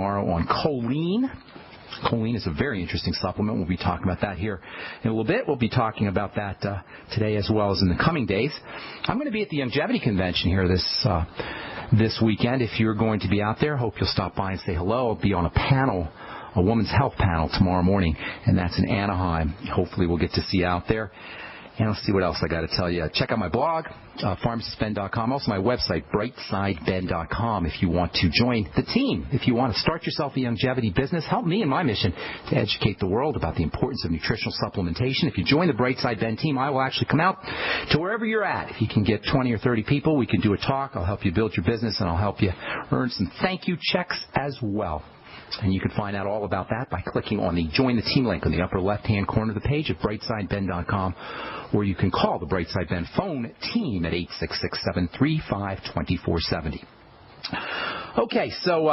tomorrow on choline. Choline is a very interesting supplement. We'll be talking about that here in a little bit. We'll be talking about that today as well as in the coming days. I'm going to be at the Longevity Convention here this weekend. If you're going to be out there, hope you'll stop by and say hello. I'll be on a panel, a women's health panel tomorrow morning, and that's in Anaheim. Hopefully we'll get to see you out there. And let's see what else I got to tell you. Check out my blog, pharmacistben.com. Also my website, brightsideben.com, if you want to join the team. If you want to start yourself a longevity business, help me in my mission to educate the world about the importance of nutritional supplementation. If you join the Brightside Ben team, I will actually come out to wherever you're at. If you can get 20 or 30 people, we can do a talk. I'll help you build your business, and I'll help you earn some thank you checks as well. And you can find out all about that by clicking on the Join the Team link on the upper left-hand corner of the page at brightsideben.com, or you can call the Brightside Ben phone team at 866-735-2470. Okay, so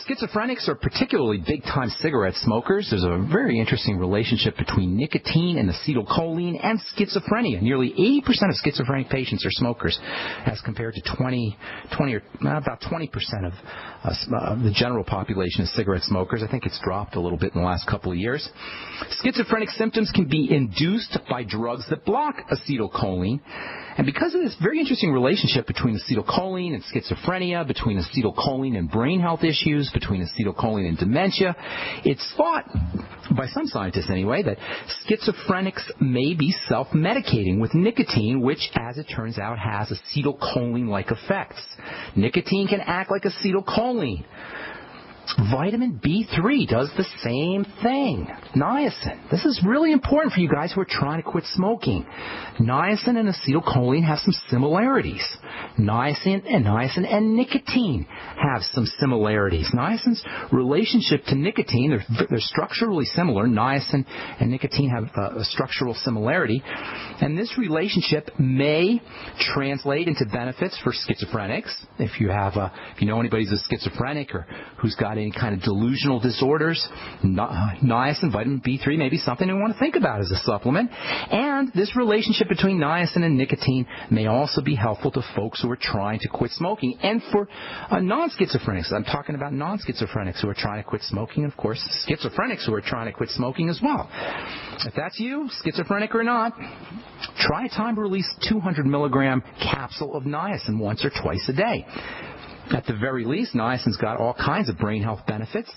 schizophrenics are particularly big-time cigarette smokers. There's a very interesting relationship between nicotine and acetylcholine and schizophrenia. Nearly 80% of schizophrenic patients are smokers, as compared to about 20% of the general population of cigarette smokers. I think it's dropped a little bit in the last couple of years. Schizophrenic symptoms can be induced by drugs that block acetylcholine. And because of this very interesting relationship between acetylcholine and schizophrenia, between acetylcholine and brain health issues, between acetylcholine and dementia, it's thought, by some scientists anyway, that schizophrenics may be self-medicating with nicotine, which, as it turns out, has acetylcholine-like effects. Nicotine can act like acetylcholine. Vitamin B3 does the same thing. Niacin. This is really important for you guys who are trying to quit smoking. Niacin and acetylcholine have some similarities. Niacin and nicotine have some similarities. Niacin's relationship to nicotine, they're structurally similar. Niacin and nicotine have a structural similarity. And this relationship may translate into benefits for schizophrenics. If you know anybody who's a schizophrenic or who's got any kind of delusional disorders, niacin, vitamin B3 may be something we want to think about as a supplement. And this relationship between niacin and nicotine may also be helpful to folks who are trying to quit smoking. And for non-schizophrenics, I'm talking about non-schizophrenics who are trying to quit smoking, and of course schizophrenics who are trying to quit smoking as well. If that's you, schizophrenic or not, try a time-release 200 milligram capsule of niacin once or twice a day. At the very least, niacin's got all kinds of brain health benefits.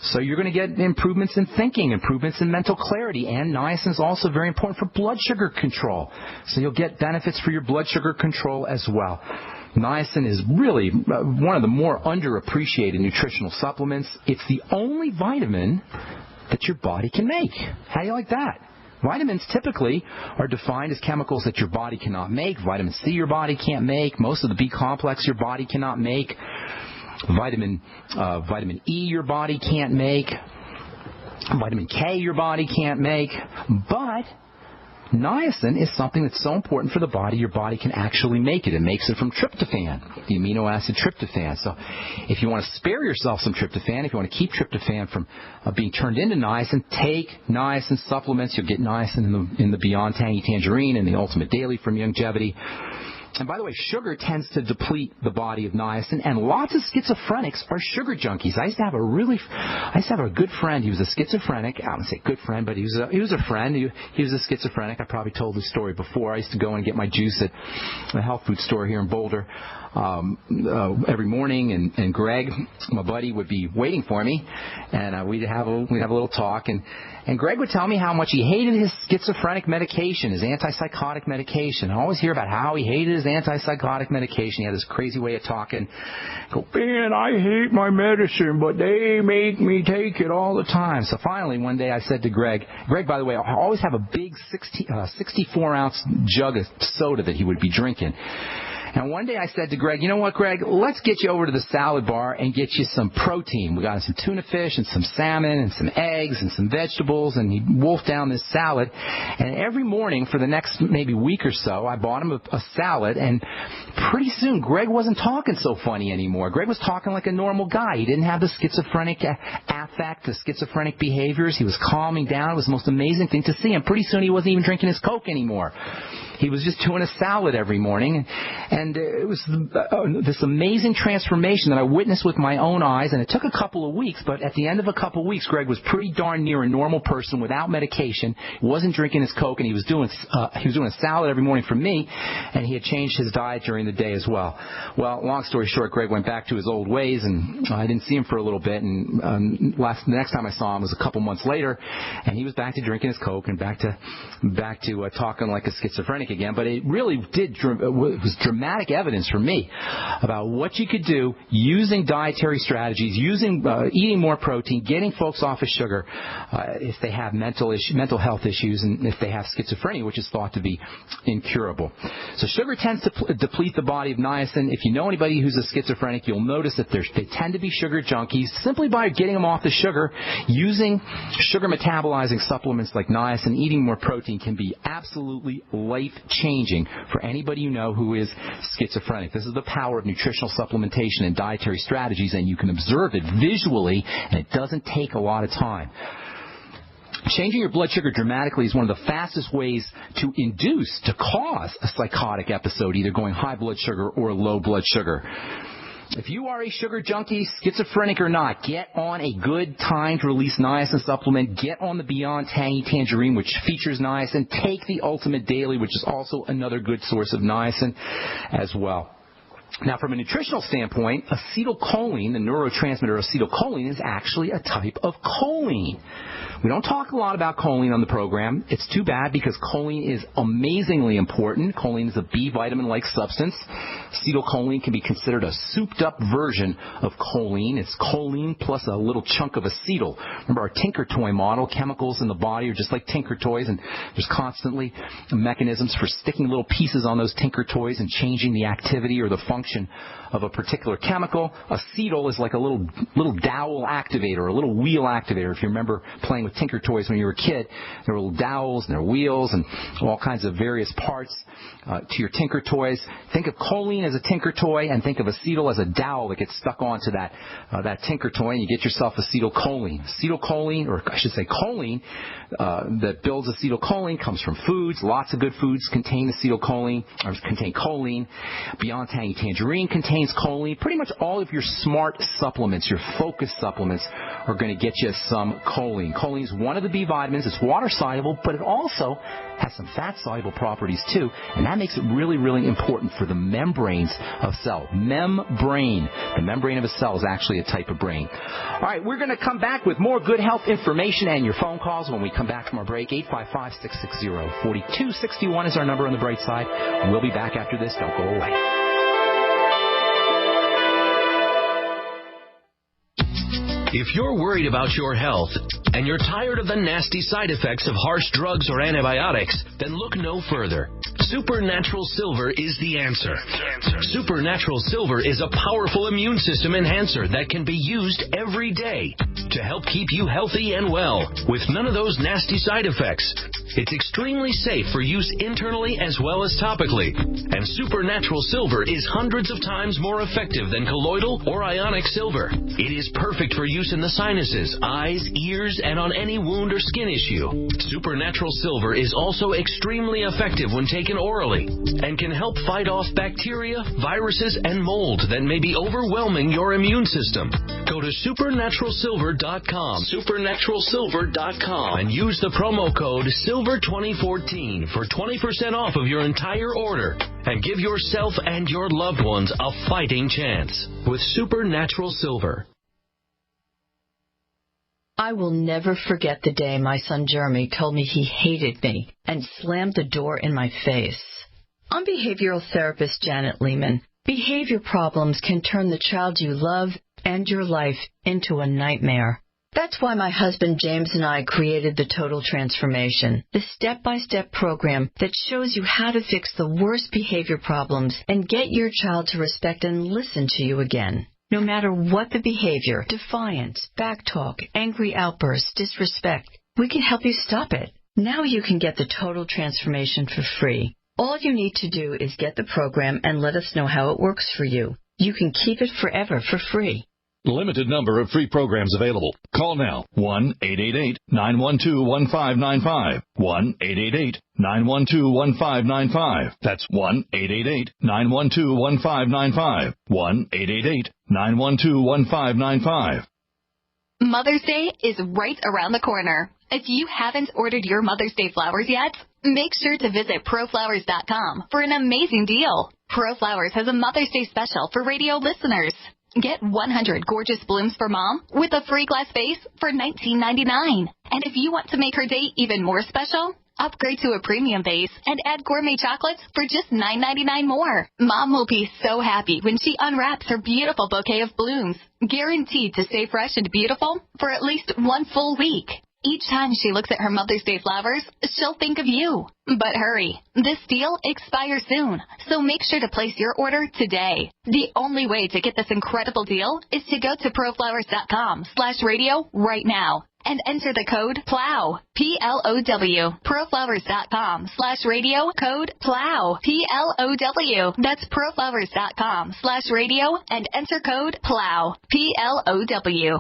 So you're going to get improvements in thinking, improvements in mental clarity, and niacin is also very important for blood sugar control. So you'll get benefits for your blood sugar control as well. Niacin is really one of the more underappreciated nutritional supplements. It's the only vitamin that your body can make. How do you like that? Vitamins typically are defined as chemicals that your body cannot make. Vitamin C your body can't make. Most of the B complex your body cannot make. Vitamin E your body can't make. Vitamin K your body can't make. But niacin is something that's so important for the body, your body can actually make it. It makes it from tryptophan, the amino acid tryptophan. So if you want to spare yourself some tryptophan, if you want to keep tryptophan from being turned into niacin, take niacin supplements. You'll get niacin in the Beyond Tangy Tangerine and the Ultimate Daily from Longevity. And by the way, sugar tends to deplete the body of niacin, and lots of schizophrenics are sugar junkies. I used to have a good friend. He was a schizophrenic. I wouldn't say good friend, but he was a friend. He was a schizophrenic. I probably told this story before. I used to go and get my juice at the health food store here in Boulder every morning, and Greg, my buddy, would be waiting for me, and we'd have a little talk, and Greg would tell me how much he hated his schizophrenic medication, his antipsychotic medication. I always hear about how he hated his antipsychotic medication. He had this crazy way of talking. Go, Ben, I hate my medicine, but they make me take it all the time. So finally, one day I said to Greg, by the way, I always have a big 64-ounce jug of soda that he would be drinking. And one day I said to Greg, you know what, Greg, let's get you over to the salad bar and get you some protein. We got some tuna fish and some salmon and some eggs and some vegetables, and he wolfed down this salad. And every morning for the next maybe week or so, I bought him a salad, and pretty soon Greg wasn't talking so funny anymore. Greg was talking like a normal guy. He didn't have the schizophrenic affect, the schizophrenic behaviors. He was calming down. It was the most amazing thing to see. And pretty soon he wasn't even drinking his Coke anymore. He was just doing a salad every morning. And And it was this amazing transformation that I witnessed with my own eyes, and it took a couple of weeks, but at the end of a couple of weeks, Greg was pretty darn near a normal person without medication. He wasn't drinking his Coke, and he was doing a salad every morning for me, and he had changed his diet during the day as well. Well, long story short, Greg went back to his old ways, and I didn't see him for a little bit, and the next time I saw him was a couple months later, and he was back to drinking his Coke and back to talking like a schizophrenic again. But it really was dramatic evidence for me about what you could do using dietary strategies, using eating more protein, getting folks off of sugar if they have mental health issues, and if they have schizophrenia, which is thought to be incurable. So sugar tends to deplete the body of niacin. If you know anybody who's a schizophrenic, you'll notice that they tend to be sugar junkies. Simply by getting them off the sugar, using sugar metabolizing supplements like niacin, eating more protein can be absolutely life-changing for anybody you know who is schizophrenic. This is the power of nutritional supplementation and dietary strategies, and you can observe it visually, and it doesn't take a lot of time. Changing your blood sugar dramatically is one of the fastest ways to cause a psychotic episode, either going high blood sugar or low blood sugar. If you are a sugar junkie, schizophrenic or not, get on a good time-to-release niacin supplement. Get on the Beyond Tangy Tangerine, which features niacin. Take the Ultimate Daily, which is also another good source of niacin as well. Now, from a nutritional standpoint, acetylcholine, the neurotransmitter acetylcholine, is actually a type of choline. We don't talk a lot about choline on the program. It's too bad because choline is amazingly important. Choline is a B vitamin-like substance. Acetylcholine can be considered a souped-up version of choline. It's choline plus a little chunk of acetyl. Remember our Tinker Toy model? Chemicals in the body are just like Tinker Toys, and there's constantly mechanisms for sticking little pieces on those Tinker Toys and changing the activity or the function of a particular chemical. Acetyl is like a little dowel activator, or a little wheel activator. If you remember playing with Tinker Toys when you were a kid, there were little dowels and there were wheels and all kinds of various parts to your Tinker Toys. Think of choline as a Tinker Toy, and think of acetyl as a dowel that gets stuck onto that Tinker Toy, and you get yourself acetylcholine. Acetylcholine, or I should say choline, that builds acetylcholine comes from foods. Lots of good foods contain acetylcholine, or contain choline. Beyond Tangy Tangerine contains choline. Pretty much all of your smart supplements, your focus supplements, are going to get you some choline. Choline is one of the B vitamins. It's water soluble, but it also has some fat soluble properties too, and that makes it really, really important for the membranes of cell. Membrane. The membrane of a cell is actually a type of brain. All right, we're going to come back with more good health information and your phone calls when we come back from our break. 855-660-4261 is our number on the Brightside. We'll be back after this. Don't go away. If you're worried about your health and you're tired of the nasty side effects of harsh drugs or antibiotics, then look no further. Supernatural Silver is the answer. Supernatural Silver is a powerful immune system enhancer that can be used every day to help keep you healthy and well with none of those nasty side effects. It's extremely safe for use internally as well as topically. And Supernatural Silver is hundreds of times more effective than colloidal or ionic silver. It is perfect for use in the sinuses, eyes, ears, and on any wound or skin issue. Supernatural Silver is also extremely effective when taken orally and can help fight off bacteria, viruses, and mold that may be overwhelming your immune system. Go to supernaturalsilver.com, supernaturalsilver.com, and use the promo code SILVER2014 for 20% off of your entire order, and give yourself and your loved ones a fighting chance with Supernatural Silver. I will never forget the day my son Jeremy told me he hated me and slammed the door in my face. I'm behavioral therapist Janet Lehman. Behavior problems can turn the child you love and your life into a nightmare. That's why my husband James and I created the Total Transformation, the step-by-step program that shows you how to fix the worst behavior problems and get your child to respect and listen to you again. No matter what the behavior, defiance, backtalk, angry outbursts, disrespect, we can help you stop it. Now you can get the Total Transformation for free. All you need to do is get the program and let us know how it works for you. You can keep it forever for free. Limited number of free programs available. Call now. 1-888-912-1595. 1-888-912-1595. That's 1-888-912-1595. 1-888-912-1595. Mother's Day is right around the corner. If you haven't ordered your Mother's Day flowers yet, make sure to visit proflowers.com for an amazing deal. ProFlowers has a Mother's Day special for radio listeners. Get 100 gorgeous blooms for Mom with a free glass vase for $19.99. And if you want to make her day even more special, upgrade to a premium vase and add gourmet chocolates for just $9.99 more. Mom will be so happy when she unwraps her beautiful bouquet of blooms, guaranteed to stay fresh and beautiful for at least one full week. Each time she looks at her Mother's Day flowers, she'll think of you. But hurry, this deal expires soon, so make sure to place your order today. The only way to get this incredible deal is to go to proflowers.com/radio right now and enter the code PLOW, P-L-O-W, proflowers.com/radio, code PLOW, P-L-O-W. That's proflowers.com/radio and enter code PLOW, P-L-O-W.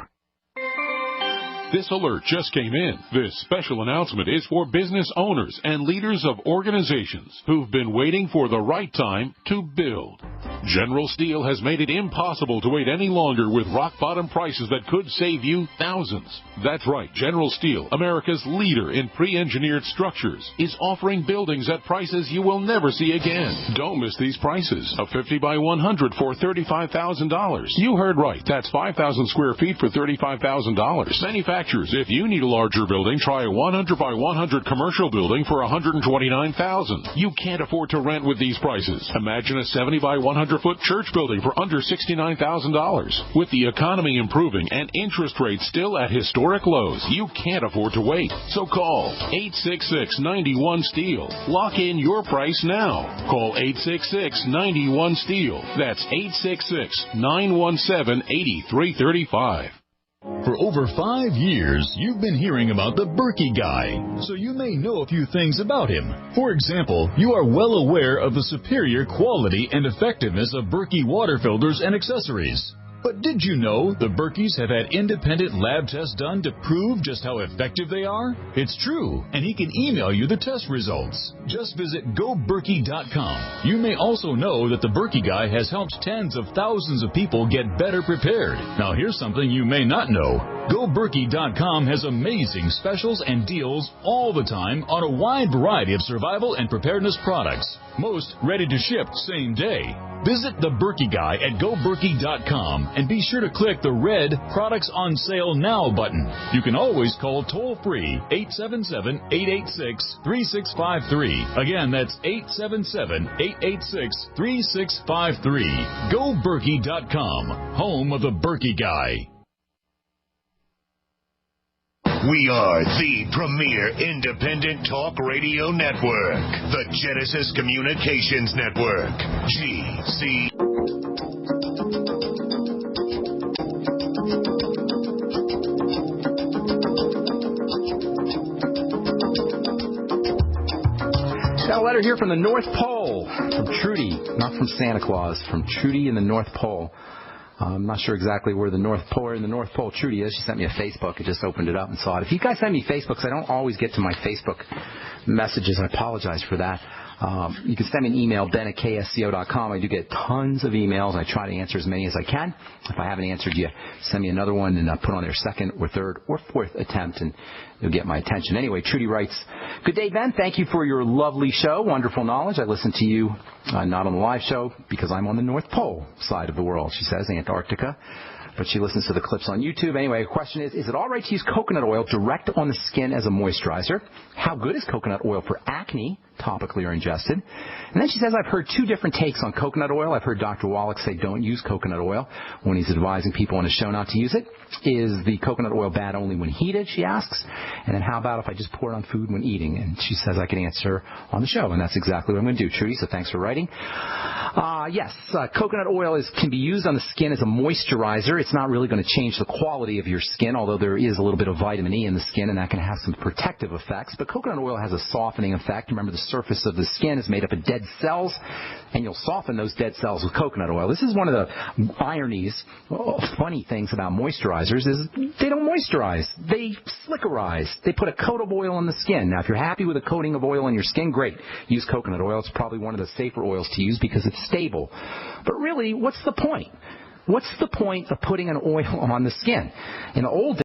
This alert just came in. This special announcement is for business owners and leaders of organizations who've been waiting for the right time to build. General Steel has made it impossible to wait any longer with rock-bottom prices that could save you thousands. That's right. General Steel, America's leader in pre-engineered structures, is offering buildings at prices you will never see again. Don't miss these prices. A 50 by 100 for $35,000. You heard right. That's 5,000 square feet for $35,000. Manufacturers, if you need a larger building, try a 100 by 100 commercial building for $129,000. You can't afford to rent with these prices. Imagine a 70 by 100-foot church building for under $69,000. With the economy improving and interest rates still at historic lows, you can't afford to wait. So call 866-91-STEEL. Lock in your price now. Call 866-91-STEEL. That's 866-917-8335. For over 5 years, you've been hearing about the Berkey Guy, so you may know a few things about him. For example, you are well aware of the superior quality and effectiveness of Berkey water filters and accessories. But did you know the Berkeys have had independent lab tests done to prove just how effective they are? It's true, and he can email you the test results. Just visit GoBerkey.com. You may also know that the Berkey Guy has helped tens of thousands of people get better prepared. Now here's something you may not know. GoBerkey.com has amazing specials and deals all the time on a wide variety of survival and preparedness products. Most ready to ship same day. Visit the Berkey Guy at GoBerkey.com and be sure to click the red Products on Sale Now button. You can always call toll-free 877-886-3653. Again, that's 877-886-3653. GoBerkey.com, home of the Berkey Guy. We are the premier independent talk radio network, the Genesis Communications Network, GC. Got a letter here from the North Pole, from Trudy, not from Santa Claus, from Trudy in the North Pole. I'm not sure exactly where the North Pole Trudy is. She sent me a Facebook. I just opened it up and saw it. If you guys send me Facebooks, I don't always get to my Facebook messages. I apologize for that. You can send me an email, ben@ksco.com. I do get tons of emails. I try to answer as many as I can. If I haven't answered you, send me another one and put on their second or third or fourth attempt, and you'll get my attention. Anyway, Trudy writes, "Good day, Ben. Thank you for your lovely show. Wonderful knowledge. I listen to you not on the live show because I'm on the North Pole side of the world," she says, Antarctica. But she listens to the clips on YouTube. Anyway, the question is it all right to use coconut oil direct on the skin as a moisturizer? How good is coconut oil for acne, topically or ingested? And then she says, I've heard two different takes on coconut oil. I've heard Dr. Wallach say don't use coconut oil when he's advising people on his show not to use it. Is the coconut oil bad only when heated, she asks? And then how about if I just pour it on food when eating? And she says I can answer on the show, and that's exactly what I'm going to do, Trudy, so thanks for writing. Yes, coconut oil can be used on the skin as a moisturizer. It's not really going to change the quality of your skin, although there is a little bit of vitamin E in the skin, and that can have some protective effects. But coconut oil has a softening effect. Remember, the surface of the skin is made up of dead cells, and you'll soften those dead cells with coconut oil. This is one of the ironies, funny things about moisturizers is they don't moisturize. They slickerize. They put a coat of oil on the skin. Now, if you're happy with a coating of oil on your skin, great. Use coconut oil. It's probably one of the safer oils to use because it's stable. But really, what's the point? What's the point of putting an oil on the skin? In the old days,